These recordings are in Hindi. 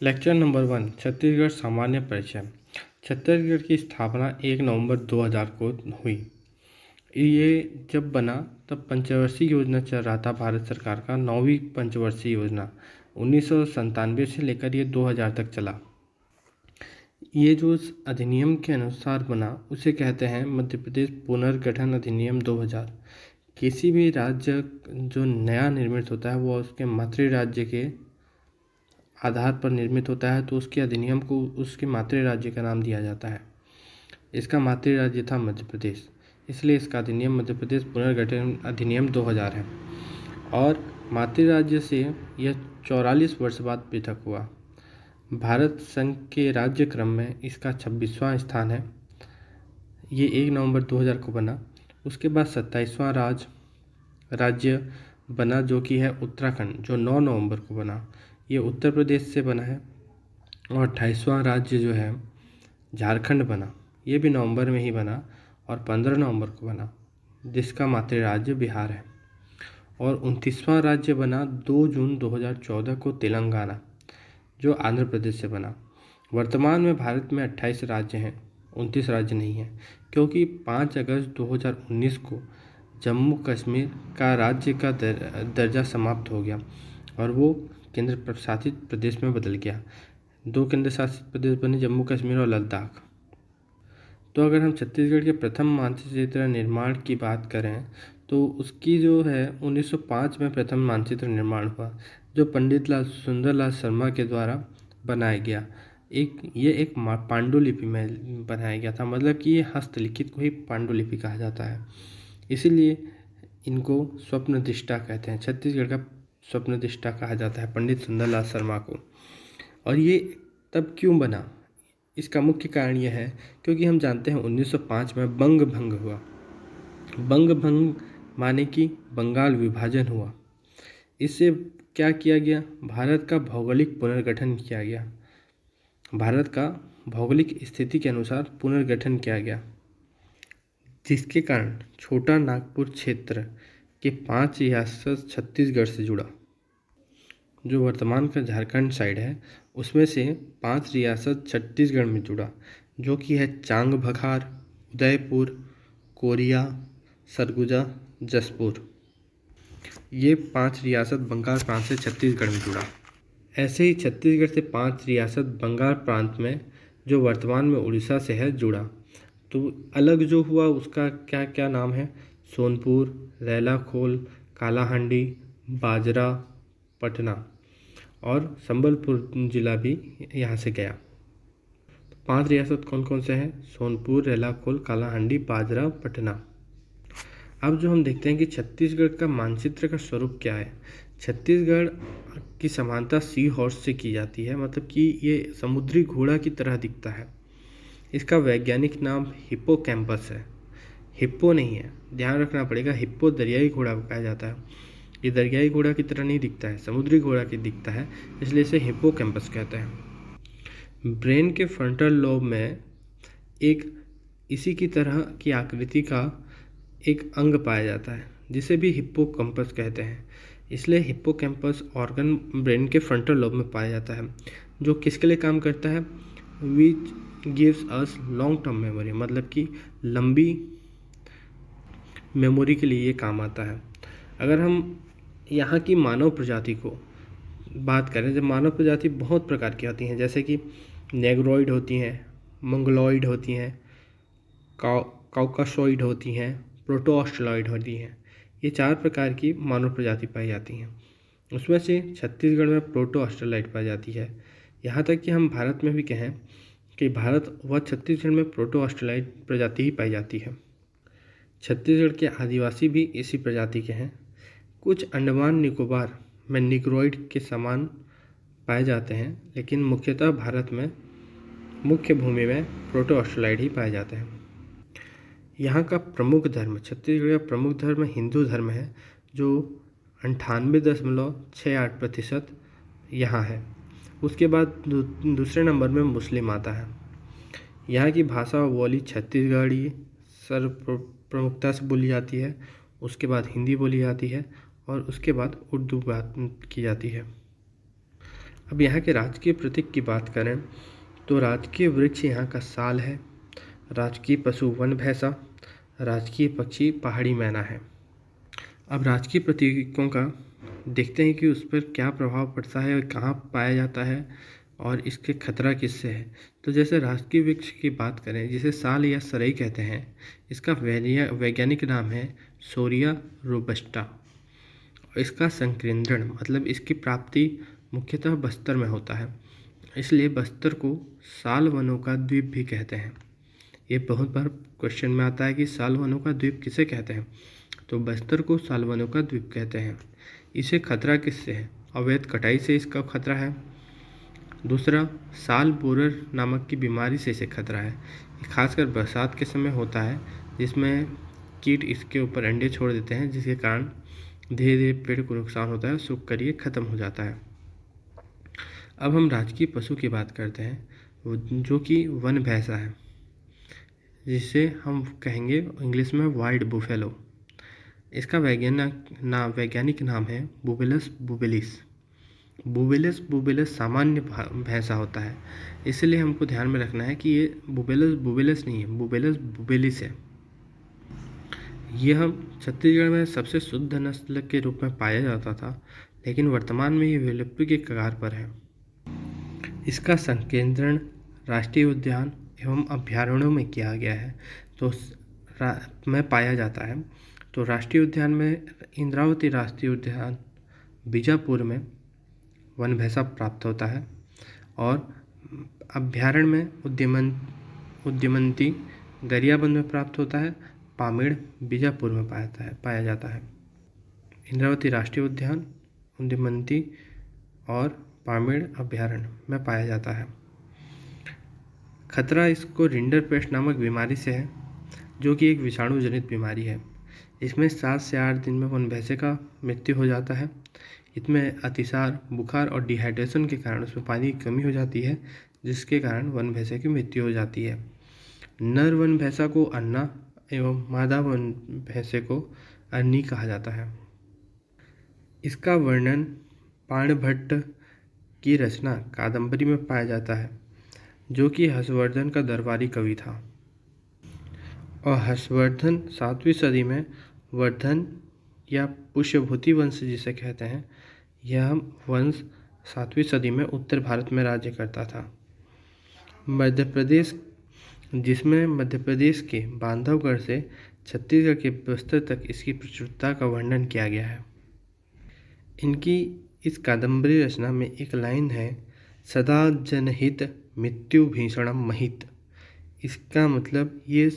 लेक्चर नंबर 1 छत्तीसगढ़ सामान्य परिचय। छत्तीसगढ़ की स्थापना 1 नवंबर 2000 को हुई। ये जब बना तब पंचवर्षीय योजना चल रहा था भारत सरकार का, 9वीं पंचवर्षीय योजना 1997 से लेकर ये 2000 तक चला। ये जो उस अधिनियम के अनुसार बना उसे कहते हैं मध्य प्रदेश पुनर्गठन अधिनियम 2000। किसी भी राज्य जो नया निर्मित होता है वो उसके मातृ राज्य के आधार पर निर्मित होता है, तो उसके अधिनियम को उसके मातृ राज्य का नाम दिया जाता है। इसका मातृ राज्य था मध्य प्रदेश, इसलिए इसका अधिनियम मध्य प्रदेश पुनर्गठन अधिनियम 2000 है। और मातृ राज्य से यह 44 वर्ष बाद पृथक हुआ। भारत संघ के राज्य क्रम में इसका 26वां स्थान है। ये 1 नवंबर 2000 को बना। उसके बाद 27वां राज्य बना जो कि है उत्तराखंड, जो 9 नवंबर को बना। ये उत्तर प्रदेश से बना है। और 28वां राज्य जो है झारखंड बना, ये भी नवंबर में ही बना और 15 नवंबर को बना, जिसका मातृ राज्य बिहार है। और 29वां राज्य बना 2 जून 2014 को तेलंगाना, जो आंध्र प्रदेश से बना। वर्तमान में भारत में 28 राज्य हैं, 29 राज्य नहीं हैं, क्योंकि 5 अगस्त 2019 को जम्मू कश्मीर का राज्य का दर्जा समाप्त हो गया और वो केंद्र शासित प्रदेश में बदल गया। 2 केंद्र शासित प्रदेश बने, जम्मू कश्मीर और लद्दाख। तो अगर हम छत्तीसगढ़ के प्रथम मानचित्र निर्माण की बात करें तो उसकी जो है 1905 में प्रथम मानचित्र निर्माण हुआ, जो पंडित सुंदरलाल शर्मा के द्वारा बनाया गया। ये एक पांडुलिपि में बनाया गया था, मतलब कि ये हस्तलिखित को ही पांडुलिपि कहा जाता है। इसीलिए इनको स्वप्नदृष्टा कहते हैं। छत्तीसगढ़ का स्वप्नदृष्टा कहा जाता है पंडित सुंदरलाल शर्मा को। और ये तब क्यों बना, इसका मुख्य कारण यह है क्योंकि हम जानते हैं 1905 में बंग भंग हुआ। बंग भंग माने कि बंगाल विभाजन हुआ। इससे क्या किया गया, भारत का भौगोलिक पुनर्गठन किया गया। भारत का भौगोलिक स्थिति के अनुसार पुनर्गठन किया गया, जिसके कारण छोटा नागपुर क्षेत्र के 5 रियासत छत्तीसगढ़ से जुड़ा। जो वर्तमान का झारखंड साइड है उसमें से 5 रियासत छत्तीसगढ़ में जुड़ा, जो कि है चांग बखार, उदयपुर, कोरिया, सरगुजा, जसपुर। ये 5 रियासत बंगाल प्रांत से छत्तीसगढ़ में जुड़ा। ऐसे ही छत्तीसगढ़ से 5 रियासत बंगाल प्रांत में, जो वर्तमान में उड़ीसा से है, जुड़ा। तो अलग जो हुआ उसका क्या क्या नाम है, सोनपुर, रैलाखोल, कालाहांडी, बाजरा, पटना और संबलपुर जिला भी यहाँ से गया। तो 5 रियासत कौन कौन से हैं, सोनपुर, रैलाखोल, कालाहांडी, बाजरा, पटना। अब जो हम देखते हैं कि छत्तीसगढ़ का मानचित्र का स्वरूप क्या है। छत्तीसगढ़ की समानता सी हॉर्स से की जाती है, मतलब कि ये समुद्री घोड़ा की तरह दिखता है। इसका वैज्ञानिक नाम हिप्पोकैम्पस है, हिप्पो नहीं है, ध्यान रखना पड़ेगा। हिप्पो दरियाई घोड़ा को कहा जाता है। ये दरियाई घोड़ा की तरह नहीं दिखता है, समुद्री घोड़ा की दिखता है, इसलिए इसे हिप्पोकैम्पस कहते हैं। ब्रेन के फ्रंटल लोब में एक इसी की तरह की आकृति का एक अंग पाया जाता है, जिसे भी हिप्पोकैम्पस कहते हैं। इसलिए हिप्पोकैम्पस ऑर्गन ब्रेन के फ्रंटल लोब में पाया जाता है, जो किसके लिए काम करता है, which gives us long term memory, मतलब कि लंबी मेमोरी के लिए ये काम आता है। अगर हम यहाँ की मानव प्रजाति को बात करें, जब मानव प्रजाति बहुत प्रकार की होती हैं, जैसे कि नेग्रोइड होती हैं, मंगोलॉइड होती हैं, काउकासॉइड होती हैं, प्रोटोऑस्ट्रेलॉइड होती हैं। ये 4 प्रकार की मानव प्रजाति पाई जाती हैं। उसमें से छत्तीसगढ़ में प्रोटोऑस्ट्रेलॉइड पाई जाती है। यहाँ तक कि हम भारत में भी कहें कि भारत व छत्तीसगढ़ में प्रोटोऑस्ट्रेलॉइड प्रजाति ही पाई जाती है। छत्तीसगढ़ के आदिवासी भी इसी प्रजाति के हैं। कुछ अंडमान निकोबार में निग्रोइड के समान पाए जाते हैं, लेकिन मुख्यतः भारत में मुख्य भूमि में प्रोटोऑस्ट्रेलॉइड ही पाए जाते हैं। यहाँ का प्रमुख धर्म, छत्तीसगढ़ का प्रमुख धर्म हिंदू धर्म है, जो 98.68% यहाँ है। उसके बाद दूसरे नंबर में मुस्लिम आता है। यहाँ की भाषा व बोली छत्तीसगढ़ी सर्व प्रमुखता से बोली जाती है। उसके बाद हिंदी बोली जाती है और उसके बाद उर्दू बात की जाती है। अब यहाँ के राजकीय प्रतीक की बात करें तो राजकीय वृक्ष यहाँ का साल है, राजकीय पशु वन भैंसा, राजकीय पक्षी पहाड़ी मैना है। अब राजकीय प्रतीकों का देखते हैं कि उस पर क्या प्रभाव पड़ता है और कहाँ पाया जाता है और इसके खतरा किससे है। तो जैसे राजकीय वृक्ष की बात करें जिसे साल या सरई कहते हैं, इसका वैज्ञानिक नाम है सोरिया रोबस्टा। इसका संकेंद्रण मतलब इसकी प्राप्ति मुख्यतः बस्तर में होता है, इसलिए बस्तर को साल वनों का द्वीप भी कहते हैं। ये बहुत बार क्वेश्चन में आता है कि साल वनों का द्वीप किसे कहते हैं, तो बस्तर को साल वनों का द्वीप कहते हैं। इसे खतरा किससे है? अवैध कटाई से इसका खतरा है। दूसरा, साल बोरर नामक की बीमारी से इसे खतरा है। खासकर बरसात के समय होता है, जिसमें कीट इसके ऊपर अंडे छोड़ देते हैं, जिसके कारण धीरे धीरे पेड़ को नुकसान होता है, सूख कर ये खत्म हो जाता है। अब हम राजकीय पशु की बात करते हैं जो कि वन भैंसा है, जिसे हम कहेंगे इंग्लिश में वाइल्ड बुफेलो। इसका वैज्ञानिक नाम है बुबेलस बुबेलिस। बुबेलस बुबेलस सामान्य भैंसा होता है, इसलिए हमको ध्यान में रखना है कि ये बुबेलस बुबेलस नहीं है, बुबेलस बुबेलिस है। यह छत्तीसगढ़ में सबसे शुद्ध नस्ल के रूप में पाया जाता था, लेकिन वर्तमान में ये विलुप्ति के कगार पर है। इसका संकेंद्रण राष्ट्रीय उद्यान एवं अभ्यारण्यों में किया गया है तो में पाया जाता है। तो राष्ट्रीय उद्यान में इंद्रावती राष्ट्रीय उद्यान बीजापुर में वन भैंसा प्राप्त होता है और अभ्यारण्य में उद्यमंती गरियाबंद में प्राप्त होता है, पामेड़ बीजापुर में पाया जाता है। इंद्रावती राष्ट्रीय उद्यान, उद्यमंती और पामेड़ अभ्यारण्य में पाया जाता है। खतरा इसको रिंडरपेस्ट नामक बीमारी से है, जो कि एक विषाणु जनित बीमारी है। इसमें 7 से 8 दिन में वन भैंसे का मृत्यु हो जाता है। इसमें अतिसार, बुखार और डिहाइड्रेशन के कारण उसमें पानी की कमी हो जाती है, जिसके कारण वन भैंसे की मृत्यु हो जाती है। नर वन भैंसा को अन्ना एवं मादा वन भैंसे को अन्नी कहा जाता है। इसका वर्णन बाणभट्ट की रचना कादंबरी में पाया जाता है, जो कि हर्षवर्धन का दरबारी कवि था। और हर्षवर्धन 7वीं सदी में वर्धन या पुष्यभूति वंश जिसे कहते हैं, यह वंश 7वीं सदी में उत्तर भारत में राज्य करता था। मध्य प्रदेश के बांधवगढ़ से छत्तीसगढ़ के बस्तर तक इसकी प्रचुरता का वर्णन किया गया है। इनकी इस कादंबरी रचना में एक लाइन है, सदा जनहित मृत्यु भीषणम महित। इसका मतलब ये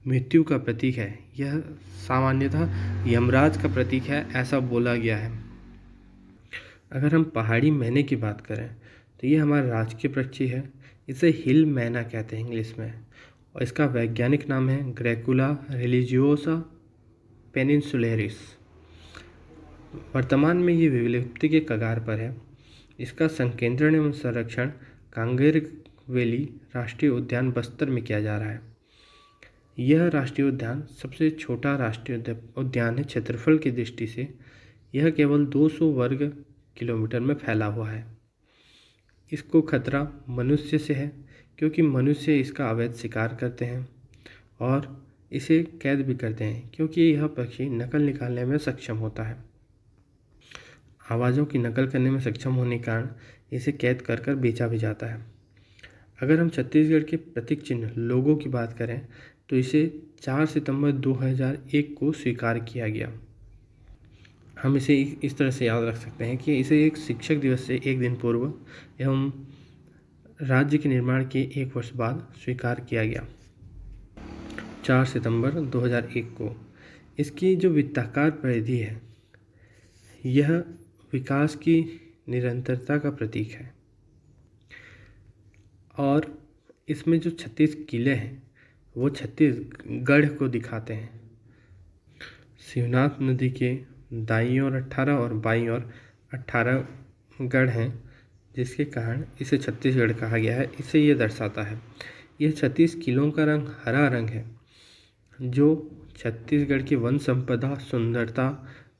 मृत्यु का प्रतीक है, यह सामान्यतः यमराज का प्रतीक है, ऐसा बोला गया है। अगर हम पहाड़ी मैने की बात करें तो ये हमारा राजकीय पक्षी है। इसे हिल मैना कहते हैं इंग्लिश में, और इसका वैज्ञानिक नाम है ग्रैकुला रिलीजियोसा पेनिनसुलेरिस। वर्तमान में ये विलुप्ति के कगार पर है। इसका संकेंद्रण एवं संरक्षण कांगेरवेली राष्ट्रीय उद्यान बस्तर में किया जा रहा है। यह राष्ट्रीय उद्यान सबसे छोटा राष्ट्रीय उद्यान है क्षेत्रफल की दृष्टि से। यह केवल 200 वर्ग किलोमीटर में फैला हुआ है। इसको खतरा मनुष्य से है, क्योंकि मनुष्य इसका अवैध शिकार करते हैं और इसे कैद भी करते हैं, क्योंकि यह पक्षी नकल निकालने में सक्षम होता है। आवाज़ों की नकल करने में सक्षम होने के कारण इसे कैद कर कर बेचा भी जाता है। अगर हम छत्तीसगढ़ के प्रतीक चिन्ह लोगो की बात करें तो इसे 4 सितंबर 2001 को स्वीकार किया गया। हम इसे इस तरह से याद रख सकते हैं कि इसे एक शिक्षक दिवस से एक दिन पूर्व एवं राज्य के निर्माण के 1 वर्ष बाद स्वीकार किया गया, 4 सितंबर 2001 को। इसकी जो वृत्ताकार परिधि है, यह विकास की निरंतरता का प्रतीक है। और इसमें जो 36 किले हैं वो छत्तीसगढ़ को दिखाते हैं। शिवनाथ नदी के दाईं ओर 18 और बाईं ओर 18 गढ़ हैं, जिसके कारण इसे छत्तीसगढ़ कहा गया है। इसे ये दर्शाता है, यह 36 किलों का रंग हरा रंग है, जो छत्तीसगढ़ की वन संपदा, सुंदरता,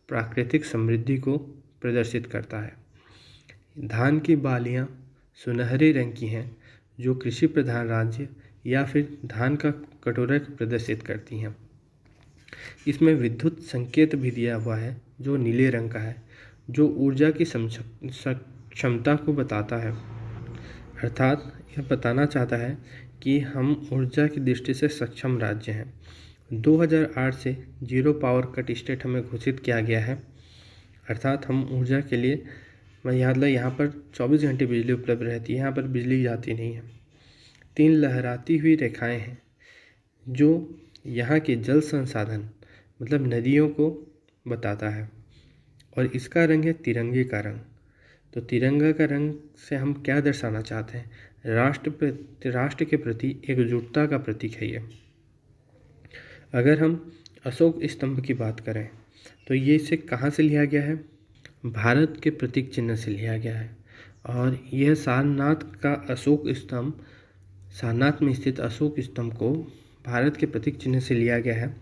प्राकृतिक समृद्धि को प्रदर्शित करता है। धान की बालियाँ सुनहरे रंग की हैं जो कृषि प्रधान राज्य या फिर धान का कटोरा प्रदर्शित करती हैं। इसमें विद्युत संकेत भी दिया हुआ है जो नीले रंग का है, जो ऊर्जा की क्षमता को बताता है। अर्थात यह बताना चाहता है कि हम ऊर्जा की दृष्टि से सक्षम राज्य हैं। 2008 से जीरो पावर कट स्टेट हमें घोषित किया गया है। अर्थात हम ऊर्जा के लिए यहाँ पर 24 घंटे बिजली उपलब्ध रहती है, यहाँ पर बिजली जाती नहीं है। 3 लहराती हुई रेखाएं हैं जो यहाँ के जल संसाधन मतलब नदियों को बताता है, और इसका रंग है तिरंगे का रंग। तो तिरंगा का रंग से हम क्या दर्शाना चाहते हैं? राष्ट्र के प्रति एकजुटता का प्रतीक है ये। अगर हम अशोक स्तंभ की बात करें तो ये इसे कहाँ से लिया गया है? भारत के प्रतीक चिन्ह से लिया गया है, और यह सारनाथ में स्थित अशोक स्तंभ को भारत के प्रतीक चिन्ह से लिया गया है,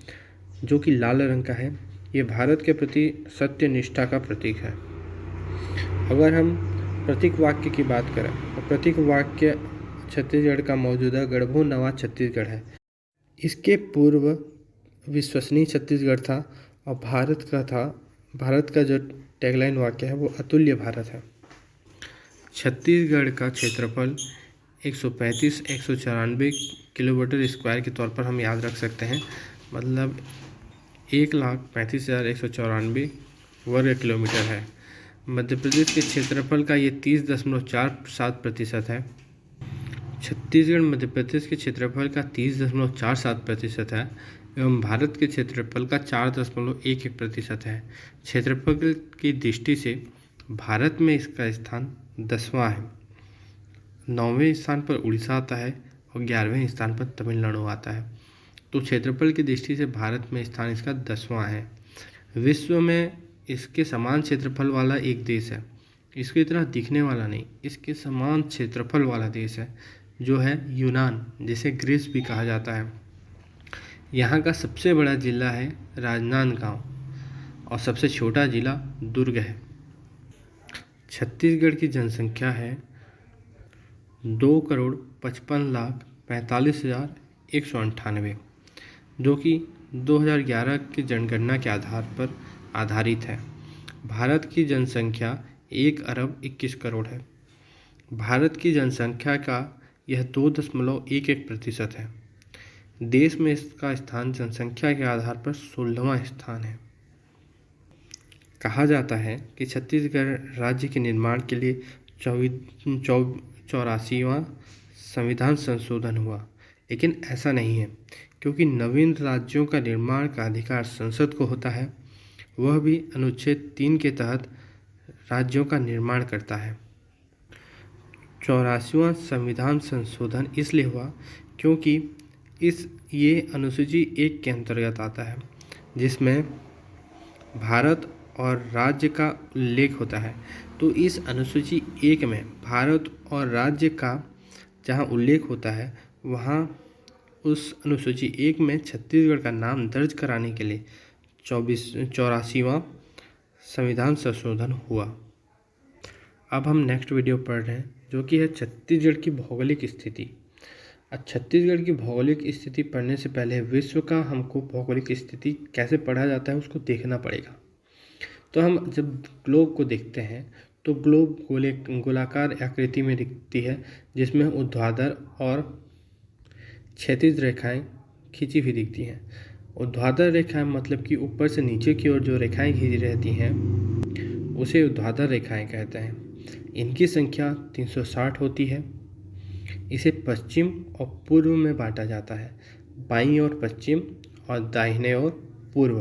जो कि लाल रंग का है। ये भारत के प्रति सत्य निष्ठा का प्रतीक है। अगर हम प्रतीक वाक्य की बात करें तो प्रतीक वाक्य छत्तीसगढ़ का मौजूदा गढ़बो नवा छत्तीसगढ़ है। इसके पूर्व विश्वसनीय छत्तीसगढ़ था, और भारत का जो टैगलाइन वाक्य है वो अतुल्य भारत है। छत्तीसगढ़ का क्षेत्रफल 194 किलोमीटर स्क्वायर के तौर पर हम याद रख सकते हैं, मतलब 1,35,194 वर्ग किलोमीटर है। मध्य प्रदेश के क्षेत्रफल का ये 30.47% है। छत्तीसगढ़ मध्य प्रदेश के क्षेत्रफल का 30.47% है एवं भारत के क्षेत्रफल का 4.11% है। क्षेत्रफल की दृष्टि से भारत में इसका स्थान 10वां है। 9वें स्थान पर उड़ीसा आता है और 11वें स्थान पर तमिलनाडु आता है। तो क्षेत्रफल की दृष्टि से भारत में स्थान इसका 10वां है। विश्व में इसके समान क्षेत्रफल वाला एक देश है, इसकी तरह दिखने वाला नहीं, इसके समान क्षेत्रफल वाला देश है, जो है यूनान, जिसे ग्रीस भी कहा जाता है। यहाँ का सबसे बड़ा जिला है राजनांदगांव और सबसे छोटा जिला दुर्ग है। छत्तीसगढ़ की जनसंख्या है 2,55,45,198, जो कि 2011 की जनगणना के आधार पर आधारित है। भारत की जनसंख्या 1,21,00,00,000 है। भारत की जनसंख्या का यह 2.11% है। देश में इसका स्थान जनसंख्या के आधार पर 16वां स्थान है। कहा जाता है कि छत्तीसगढ़ राज्य के निर्माण के लिए 84वां संविधान संशोधन हुआ, लेकिन ऐसा नहीं है, क्योंकि नवीन राज्यों का निर्माण का अधिकार संसद को होता है। वह भी अनुच्छेद 3 के तहत राज्यों का निर्माण करता है। 84वां संविधान संशोधन इसलिए हुआ क्योंकि ये अनुसूची 1 के अंतर्गत आता है, जिसमें भारत और राज्य का उल्लेख होता है। तो इस अनुसूची 1 में भारत और राज्य का जहां उल्लेख होता है, वहां उस अनुसूची 1 में छत्तीसगढ़ का नाम दर्ज कराने के लिए 84वां संविधान संशोधन हुआ। अब हम नेक्स्ट वीडियो पढ़ रहे हैं, जो कि है छत्तीसगढ़ की भौगोलिक स्थिति। अब छत्तीसगढ़ की भौगोलिक स्थिति पढ़ने से पहले विश्व का हमको भौगोलिक स्थिति कैसे पढ़ा जाता है उसको देखना पड़ेगा। तो हम जब ग्लोब को देखते हैं तो ग्लोब गोलाकार आकृति में दिखती है, जिसमें ऊर्ध्वाधर और क्षैतिज रेखाएं खींची हुई दिखती हैं। ऊर्ध्वाधर रेखाएं मतलब कि ऊपर से नीचे की ओर जो रेखाएं खींची रहती हैं उसे ऊर्ध्वाधर रेखाएं कहते हैं। इनकी संख्या 360 होती है। इसे पश्चिम और पूर्व में बांटा जाता है, बाईं ओर पश्चिम और दाहिने ओर पूर्व।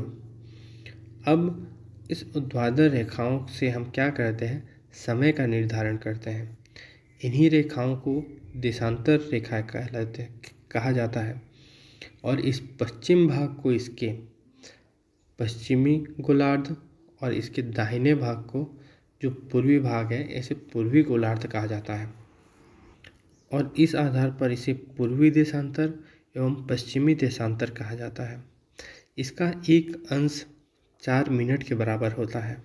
अब इस ऊर्ध्वाधर रेखाओं से हम क्या करते हैं? समय का निर्धारण करते हैं। इन्हीं रेखाओं को देशांतर रेखा कहा जाता है, और इस पश्चिम भाग को इसके पश्चिमी गोलार्ध और इसके दाहिने भाग को जो पूर्वी भाग है इसे पूर्वी गोलार्ध कहा जाता है, और इस आधार पर इसे पूर्वी देशांतर एवं पश्चिमी देशांतर कहा जाता है। इसका एक अंश 4 मिनट के बराबर होता है।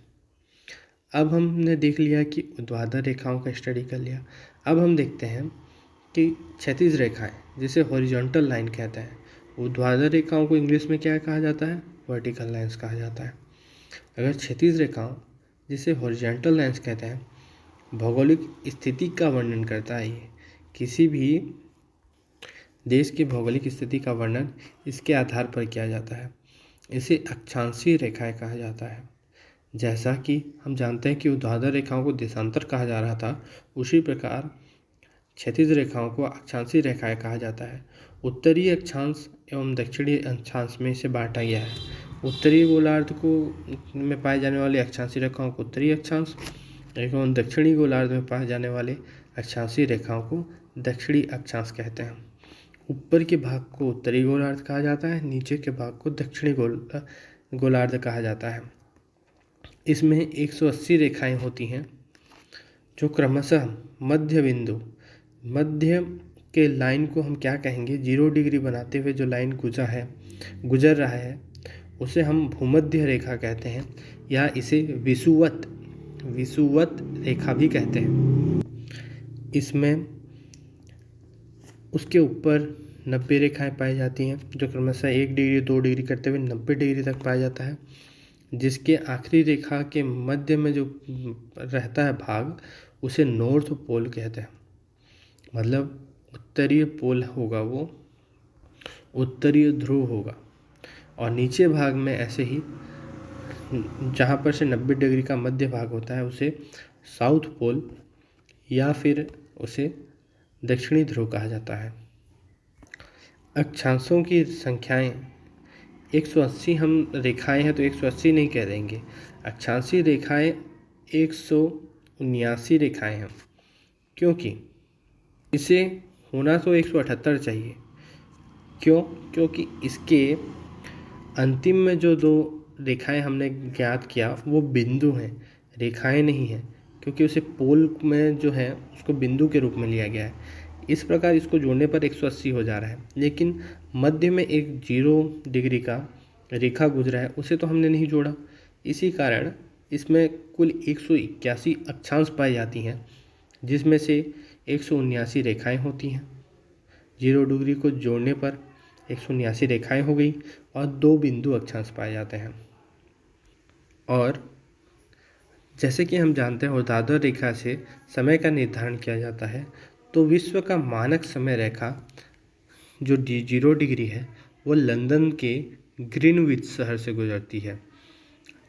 अब हमने देख लिया कि ऊर्ध्वाधर रेखाओं का स्टडी कर लिया। अब हम देखते हैं कि क्षैतिज रेखाएं, जिसे हॉरिजॉन्टल लाइन कहते हैं। ऊर्ध्वाधर रेखाओं को इंग्लिश में क्या कहा जाता है? वर्टिकल लाइंस कहा जाता है। अगर क्षैतिज रेखाओं, जिसे हॉरिजॉन्टल लाइंस कहते हैं, भौगोलिक स्थिति का वर्णन करता है। ये किसी भी देश की भौगोलिक स्थिति का वर्णन इसके आधार पर किया जाता है। इसे अक्षांशीय रेखाएं कहा जाता है। जैसा कि हम जानते हैं कि ऊर्ध्वाधर रेखाओं को देशांतर कहा जा रहा था, उसी प्रकार क्षैतिज रेखाओं को अक्षांशीय रेखाएं कहा जाता है। उत्तरीय अक्षांश एवं दक्षिणी अक्षांश में इसे बांटा गया है। उत्तरीय गोलार्ध को में पाए जाने वाले अक्षांशीय रेखाओं को उत्तरीय अक्षांश एवं दक्षिणी गोलार्ध में पाए जाने वाले अक्षांशीय रेखाओं को दक्षिणी अक्षांश कहते हैं। ऊपर के भाग को उत्तरी गोलार्ध कहा जाता है, नीचे के भाग को दक्षिणी गोलार्ध कहा जाता है। इसमें 180 रेखाएं होती हैं, जो क्रमशः मध्य के लाइन को हम क्या कहेंगे? 0 डिग्री बनाते हुए जो लाइन गुजर रहा है उसे हम भूमध्य रेखा कहते हैं, या इसे विषुवत रेखा भी कहते हैं। इसमें उसके ऊपर 90 रेखाएं पाई जाती हैं, जो क्रमशः 1 डिग्री 2 डिग्री करते हुए 90 डिग्री तक पाया जाता है। जिसके आखिरी रेखा के मध्य में जो रहता है भाग, उसे नॉर्थ पोल कहते हैं। मतलब उत्तरीय पोल होगा, वो उत्तरीय ध्रुव होगा। और नीचे भाग में ऐसे ही जहाँ पर से 90 डिग्री का मध्य भाग होता है, उसे साउथ पोल या फिर उसे दक्षिणी ध्रुव कहा जाता है। अक्षांशों की संख्याएं 180 हम रेखाएं हैं तो 180 नहीं कह देंगे। अक्षांशीय रेखाएं 179 रेखाएं हैं, क्योंकि इसे होना तो 178 चाहिए। क्यों? क्योंकि इसके अंतिम में जो 2 रेखाएं हमने ज्ञात किया वो बिंदु हैं, रेखाएं नहीं हैं, क्योंकि उसे पोल में जो है उसको बिंदु के रूप में लिया गया है। इस प्रकार इसको जोड़ने पर 180 हो जा रहा है। लेकिन मध्य में एक 0 डिग्री का रेखा गुजरा है, उसे तो हमने नहीं जोड़ा। इसी कारण इसमें कुल 181 अक्षांश पाई जाती हैं, जिसमें से 179 रेखाएं होती हैं। 0 डिग्री को जोड़ने पर 179 रेखाएं हो गई और 2 बिंदु अक्षांश पाए जाते हैं। और जैसे कि हम जानते हैं ऊर्ध्वाधर रेखा से समय का निर्धारण किया जाता है, तो विश्व का मानक समय रेखा जो 0 डिग्री है वो लंदन के ग्रीनविच शहर से गुजरती है,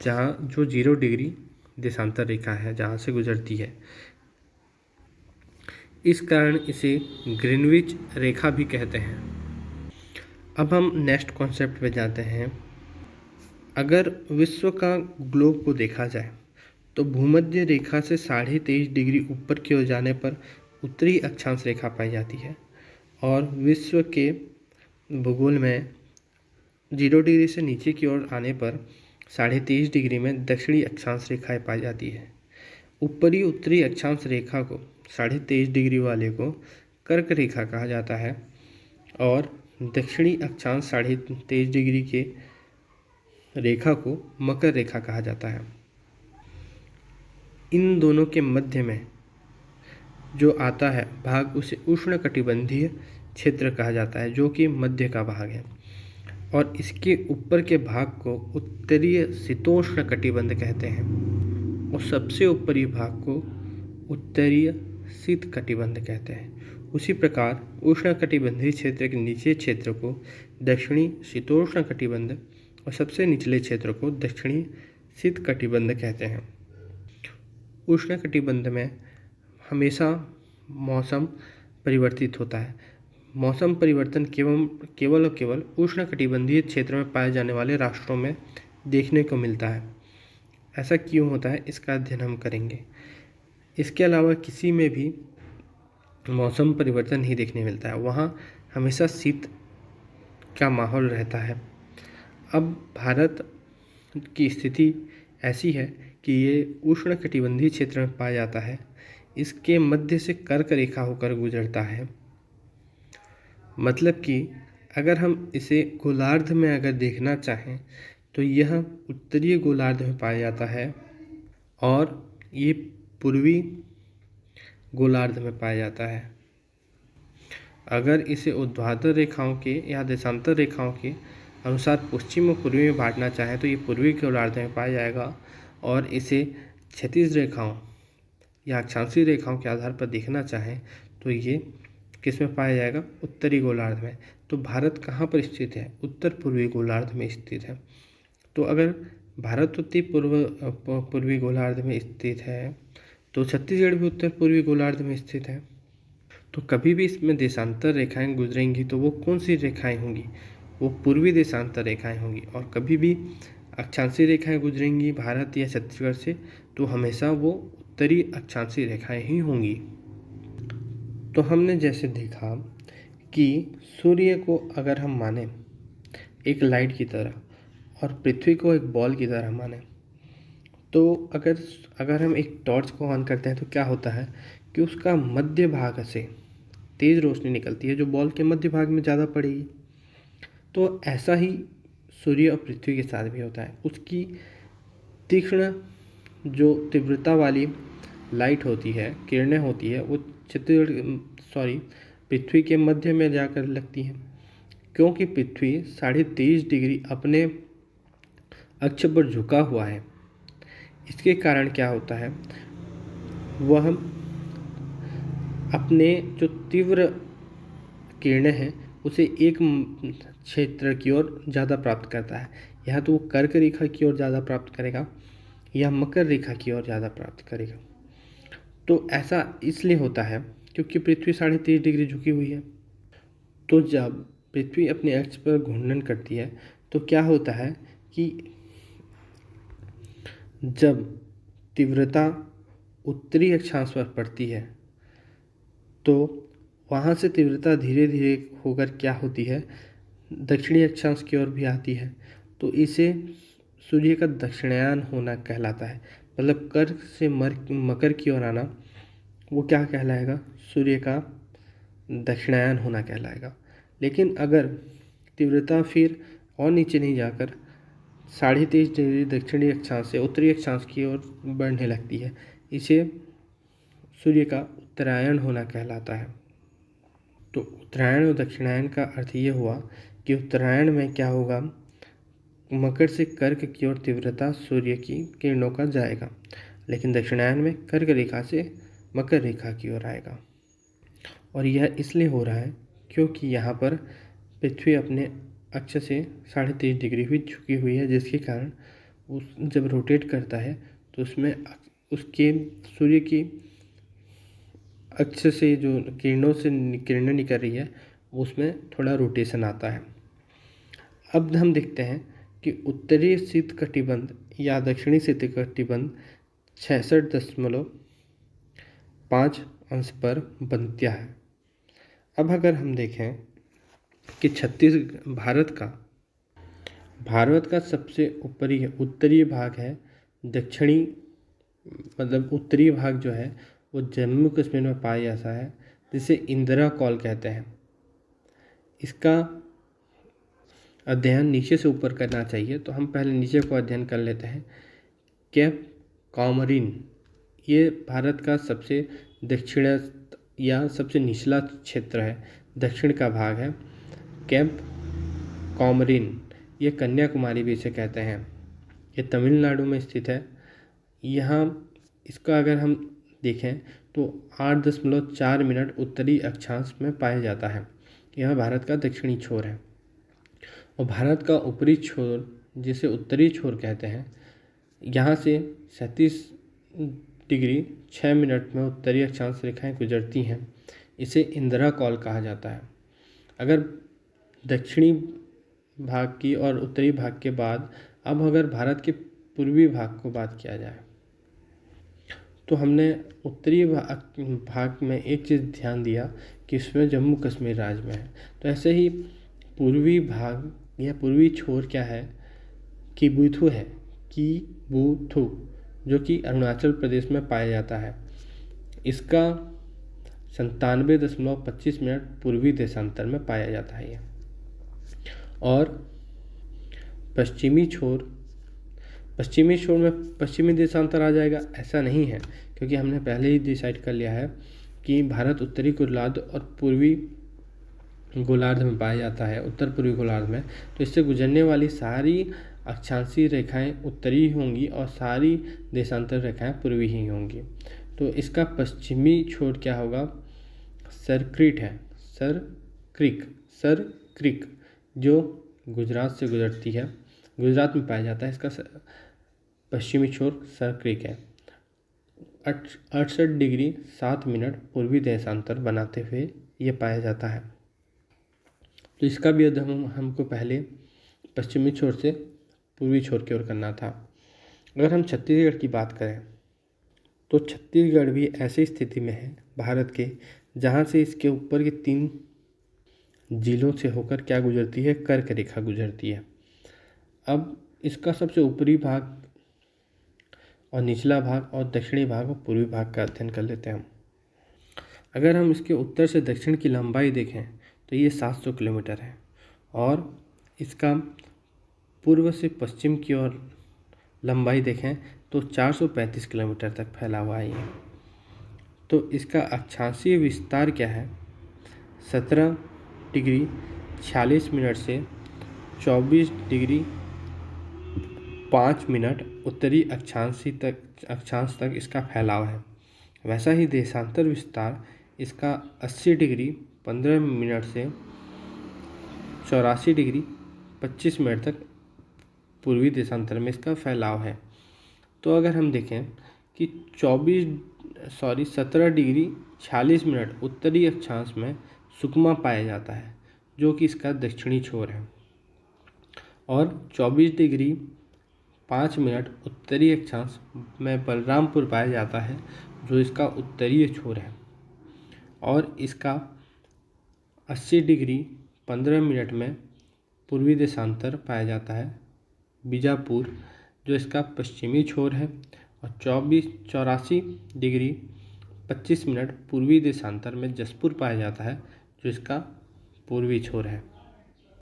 जहाँ जो 0 डिग्री देशांतर रेखा है जहाँ से गुजरती है। इस कारण इसे ग्रीनविच रेखा भी कहते हैं। अब हम नेक्स्ट कॉन्सेप्ट पे जाते हैं। अगर विश्व का ग्लोब को देखा जाए तो भूमध्य रेखा से 23.5 डिग्री ऊपर की ओर जाने पर उत्तरी अक्षांश रेखा पाई जाती है, और विश्व के भूगोल में 0 डिग्री से नीचे की ओर आने पर 23.5 डिग्री में दक्षिणी अक्षांश रेखाएं पाई जाती है। ऊपरी उत्तरी अक्षांश रेखा को 23.5 डिग्री वाले को कर्क रेखा कहा जाता है, और दक्षिणी अक्षांश 23.5 डिग्री के रेखा को मकर रेखा कहा जाता है। इन दोनों के मध्य में जो आता है भाग उसे उष्णकटिबंधीय क्षेत्र कहा जाता है, जो कि मध्य का भाग है। और इसके ऊपर के भाग को उत्तरीय शीतोष्ण कटिबंध कहते हैं, और सबसे ऊपरी भाग को उत्तरीय शीत कटिबंध कहते हैं। उसी प्रकार उष्णकटिबंधीय क्षेत्र के नीचे क्षेत्र को दक्षिणी शीतोष्ण कटिबंध और सबसे निचले क्षेत्र को दक्षिणी शीत कटिबंध कहते हैं। उष्णकटिबंध में हमेशा मौसम परिवर्तित होता है। मौसम परिवर्तन केवल और केवल उष्णकटिबंधीय क्षेत्र में पाए जाने वाले राष्ट्रों में देखने को मिलता है। ऐसा क्यों होता है, इसका अध्ययन हम करेंगे। इसके अलावा किसी में भी मौसम परिवर्तन नहीं देखने मिलता है, वहाँ हमेशा शीत का माहौल रहता है। अब भारत की स्थिति ऐसी है कि ये उष्णकटिबंधीय क्षेत्र में पाया जाता है। इसके मध्य से कर्क रेखा होकर गुजरता है। मतलब कि अगर हम इसे गोलार्ध में अगर देखना चाहें तो यह उत्तरीय गोलार्ध में पाया जाता है, और ये पूर्वी गोलार्ध में पाया जाता है। अगर इसे ऊर्ध्वाधर रेखाओं के या देशांतर रेखाओं के अनुसार पश्चिम और पूर्वी में बांटना चाहें तो ये पूर्वी गोलार्ध में पाया जाएगा, और इसे क्षैतिज रेखाओं या अक्षांशीय रेखाओं के आधार पर देखना चाहें तो ये किस में पाया जाएगा, उत्तरी गोलार्ध में। तो भारत कहाँ पर स्थित है, उत्तर पूर्वी गोलार्ध में स्थित है। तो अगर भारत उत्तरी पूर्वी गोलार्ध में स्थित है तो छत्तीसगढ़ भी उत्तर पूर्वी गोलार्ध में स्थित है। तो कभी भी इसमें देशांतर रेखाएं गुजरेंगी तो वो कौन सी रेखाएं होंगी, वो पूर्वी देशांतर रेखाएं होंगी। और कभी भी अक्षांशीय रेखाएं गुजरेंगी भारत या छत्तीसगढ़ से तो हमेशा वो उत्तरी अक्षांशीय रेखाएं ही होंगी। तो हमने जैसे देखा कि सूर्य को अगर हम माने एक लाइट की तरह और पृथ्वी को एक बॉल की तरह माने, तो अगर हम एक टॉर्च को ऑन करते हैं तो क्या होता है कि उसका मध्य भाग से तेज़ रोशनी निकलती है जो बॉल के मध्य भाग में ज़्यादा पड़ेगी। तो ऐसा ही सूर्य और पृथ्वी के साथ भी होता है। उसकी तीक्ष्ण जो तीव्रता वाली लाइट होती है, किरणें होती है, वो पृथ्वी के मध्य में जाकर लगती हैं, क्योंकि पृथ्वी 23.5 डिग्री अपने अक्ष पर झुका हुआ है। इसके कारण क्या होता है, वह अपने जो तीव्र किरणें हैं उसे एक क्षेत्र की ओर ज़्यादा प्राप्त करता है। या तो वो कर्क रेखा की ओर ज़्यादा प्राप्त करेगा या मकर रेखा की ओर ज़्यादा प्राप्त करेगा। तो ऐसा इसलिए होता है क्योंकि पृथ्वी 23.5 डिग्री झुकी हुई है। तो जब पृथ्वी अपने अक्ष पर घूर्णन करती है तो क्या होता है कि जब तीव्रता उत्तरी अक्षांश पर पड़ती है तो वहाँ से तीव्रता धीरे धीरे होकर क्या होती है, दक्षिणी अक्षांश की ओर भी आती है। तो इसे सूर्य का दक्षिणायन होना कहलाता है। मतलब कर्क से मकर की ओर आना वो क्या कहलाएगा, सूर्य का दक्षिणायन होना कहलाएगा। लेकिन अगर तीव्रता फिर और नीचे नहीं जाकर 23.5 डिग्री दक्षिणी अक्षांश से उत्तरी अक्षांश की ओर बढ़ने लगती है, इसे सूर्य का उत्तरायण होना कहलाता है। तो उत्तरायण और दक्षिणायन का अर्थ ये हुआ कि उत्तरायण में क्या होगा, मकर से कर्क की ओर तीव्रता सूर्य की किरणों का जाएगा, लेकिन दक्षिणायन में कर्क रेखा से मकर रेखा की ओर आएगा। और यह इसलिए हो रहा है क्योंकि यहाँ पर पृथ्वी अपने अक्ष से 23.5 डिग्री भी झुकी हुई है, जिसके कारण उस जब रोटेट करता है तो उसमें उसके सूर्य की अक्ष से जो किरणें निकल रही है उसमें थोड़ा रोटेशन आता है। अब हम देखते हैं कि उत्तरी शीत कटिबंध या दक्षिणी शीत कटिबंध 66.5 अंश पर बनता है। अब अगर हम देखें कि भारत का सबसे उत्तरी भाग है दक्षिणी, मतलब उत्तरी भाग जो है वो जम्मू कश्मीर में पाया जाता है, जिसे इंदिरा कॉल कहते हैं। इसका अध्ययन नीचे से ऊपर करना चाहिए, तो हम पहले नीचे को अध्ययन कर लेते हैं। कैप कॉमरिन ये भारत का सबसे दक्षिण या सबसे निचला क्षेत्र है, दक्षिण का भाग है। कैप कॉमरिन ये कन्याकुमारी भी इसे कहते हैं, ये तमिलनाडु में स्थित है। यहाँ इसका अगर हम देखें तो 8.4 मिनट उत्तरी अक्षांश में पाया जाता है। यह भारत का दक्षिणी छोर है। और भारत का ऊपरी छोर जिसे उत्तरी छोर कहते हैं, यहाँ से 37 डिग्री 6 मिनट में उत्तरी अक्षांश रेखाएं गुजरती हैं। इसे इंदिरा कॉल कहा जाता है। अगर दक्षिणी भाग की और उत्तरी भाग के बाद अब अगर भारत के पूर्वी भाग को बात किया जाए तो हमने उत्तरी भाग में एक चीज़ ध्यान दिया कि इसमें जम्मू कश्मीर राज्य में है। तो ऐसे ही पूर्वी भाग या पूर्वी छोर क्या है, किबुथु है, किबुथु, जो कि अरुणाचल प्रदेश में पाया जाता है। इसका 97.25 मिनट पूर्वी देशांतर में पाया जाता है। और पश्चिमी छोर पश्चिमी छोर में पश्चिमी देशांतर आ जाएगा, ऐसा नहीं है, क्योंकि हमने पहले ही डिसाइड कर लिया है कि भारत उत्तरी गोलार्ध और पूर्वी गोलार्ध में पाया जाता है, उत्तर पूर्वी गोलार्ध में। तो इससे गुजरने वाली सारी अक्षांशीय रेखाएं उत्तरी ही होंगी और सारी देशांतर रेखाएं पूर्वी ही होंगी। तो इसका पश्चिमी छोर क्या होगा? सरक्रीट है, सर क्रिक जो गुजरात से गुजरती है, गुजरात में पाया जाता है। इसका पश्चिमी छोर सर क्रिक है। 68 डिग्री 7 मिनट पूर्वी देशांतर बनाते हुए ये पाया जाता है। तो इसका भी अध्ययन हमको पहले पश्चिमी छोर से पूर्वी छोर की ओर करना था। अगर हम छत्तीसगढ़ की बात करें तो छत्तीसगढ़ भी ऐसी स्थिति में है भारत के, जहाँ से इसके ऊपर के 3 जिलों से होकर क्या गुजरती है? कर्क रेखा गुजरती है। अब इसका सबसे ऊपरी भाग और निचला भाग और दक्षिणी भाग और पूर्वी भाग का अध्ययन कर लेते हैं हम। अगर हम इसके उत्तर से दक्षिण की लंबाई देखें तो ये 700 किलोमीटर है और इसका पूर्व से पश्चिम की ओर लंबाई देखें तो 435 किलोमीटर तक फैला हुआ है ये। तो इसका अक्षांशीय विस्तार क्या है? 17 डिग्री 46 मिनट से 24 डिग्री 5 मिनट उत्तरी अक्षांश तक इसका फैलाव है। वैसा ही देशांतर विस्तार इसका 80 डिग्री 15 मिनट से 84 डिग्री 25 मिनट तक पूर्वी देशांतर में इसका फैलाव है। तो अगर हम देखें कि 17 डिग्री 46 मिनट उत्तरी अक्षांश में सुकमा पाया जाता है, जो कि इसका दक्षिणी छोर है, और 24 डिग्री 5 मिनट उत्तरी अक्षांश में बलरामपुर पाया जाता है, जो इसका उत्तरीय छोर है, और इसका 80 डिग्री 15 मिनट में पूर्वी देशांतर पाया जाता है बीजापुर, जो इसका पश्चिमी छोर है, और 84 डिग्री 25 मिनट पूर्वी देशांतर में जसपुर पाया जाता है, जो इसका पूर्वी छोर है।